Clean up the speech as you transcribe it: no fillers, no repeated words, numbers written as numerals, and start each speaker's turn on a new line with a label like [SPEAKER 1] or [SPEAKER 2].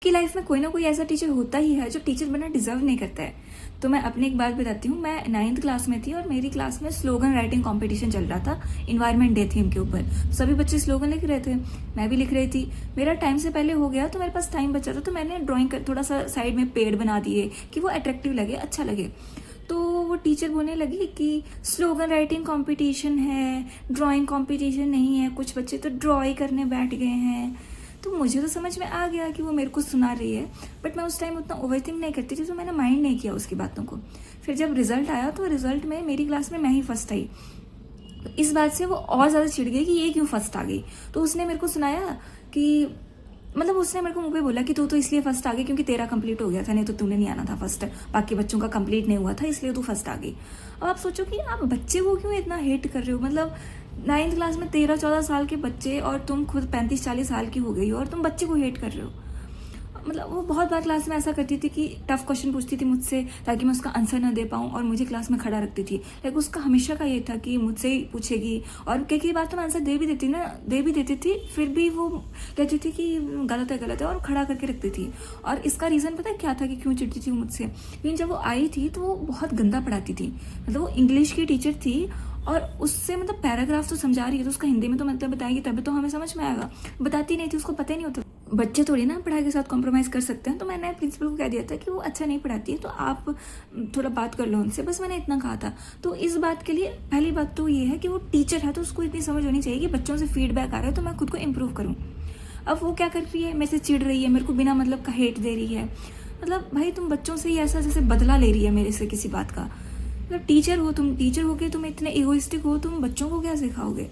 [SPEAKER 1] कि लाइफ में कोई ना कोई ऐसा टीचर होता ही है जो टीचर बनना डिजर्व नहीं करता है। तो मैं अपनी एक बात बताती हूँ। मैं 9th क्लास में थी और मेरी क्लास में स्लोगन राइटिंग कंपटीशन चल रहा था इन्वायरमेंट डे थीम के ऊपर। सभी बच्चे स्लोगन लिख रहे थे, मैं भी लिख रही थी। मेरा टाइम से पहले हो गया तो मेरे पास टाइम बचा था, तो मैंने ड्राइंग कर थोड़ा सा साइड में पेड़ बना दिए कि वो अट्रैक्टिव लगे, अच्छा लगे। तो वो टीचर बोलने लगी कि स्लोगन राइटिंग कंपटीशन है, ड्राइंग कंपटीशन नहीं है, कुछ बच्चे तो ड्रॉ करने बैठ गए हैं। तो मुझे तो समझ में आ गया कि वो मेरे को सुना रही है, बट मैं उस टाइम उतना ओवरथिंक नहीं करती थी, तो मैंने माइंड नहीं किया उसकी बातों को। फिर जब रिजल्ट आया तो रिजल्ट में मेरी क्लास में मैं ही फर्स्ट आई। तो इस बात से वो और ज़्यादा चिढ़ गई कि ये क्यों फर्स्ट आ गई। तो उसने मेरे को सुनाया कि मतलब उसने मेरे को मुंह पे बोला कि तू तो इसलिए फर्स्ट आ गई क्योंकि तेरा कंप्लीट हो गया था, नहीं तो तूने नहीं आना था फर्स्ट, बाकी बच्चों का कंप्लीट नहीं हुआ था इसलिए तू फर्स्ट आ गई। अब आप सोचो कि आप बच्चे को क्यों इतना हेट कर रहे हो। मतलब 9th क्लास में 13-14 साल के बच्चे और तुम खुद 35-40 साल की हो गई हो और तुम बच्चे को हेट कर रहे हो। मतलब वो बहुत बार क्लास में ऐसा करती थी कि टफ क्वेश्चन पूछती थी मुझसे ताकि मैं उसका आंसर ना दे पाऊँ और मुझे क्लास में खड़ा रखती थी। लाइक उसका हमेशा का ये था कि मुझसे ही पूछेगी, और कई बार तो मैं आंसर दे भी देती थी, फिर भी वो कहती थी कि गलत है और खड़ा करके रखती थी। और इसका रीज़न पता है क्या था कि क्यों चिढ़ती थी मुझसे। लेकिन जब वो आई थी तो वो बहुत गंदा पढ़ाती थी। मतलब वो इंग्लिश की टीचर थी और उससे मतलब पैराग्राफ तो समझा रही है तो उसका हिंदी में तो मतलब बताएगी तभी तो हमें समझ में आएगा। बताती नहीं थी, उसको पता ही नहीं होता। बच्चे थोड़ी ना पढ़ाई के साथ कॉम्प्रोमाइज़ कर सकते हैं। तो मैंने प्रिंसिपल को कह दिया था कि वो अच्छा नहीं पढ़ाती है, तो आप थोड़ा बात कर लो उनसे, बस मैंने इतना कहा था। तो इस बात के लिए पहली बात तो ये है कि वो टीचर है तो उसको इतनी समझ होनी चाहिए कि बच्चों से फीडबैक आ रहा है तो मैं खुद को इम्प्रूव करूँ। अब वो क्या कर रही है, मेरे से चिढ़ रही है, मेरे को बिना मतलब का हेट दे रही है। मतलब भाई तुम बच्चों से ही ऐसा जैसे बदला ले रही है मेरे से किसी बात का। मतलब टीचर हो, तुम टीचर हो के तुम इतने इगोइस्टिक हो, तुम बच्चों को क्या सिखाओगे।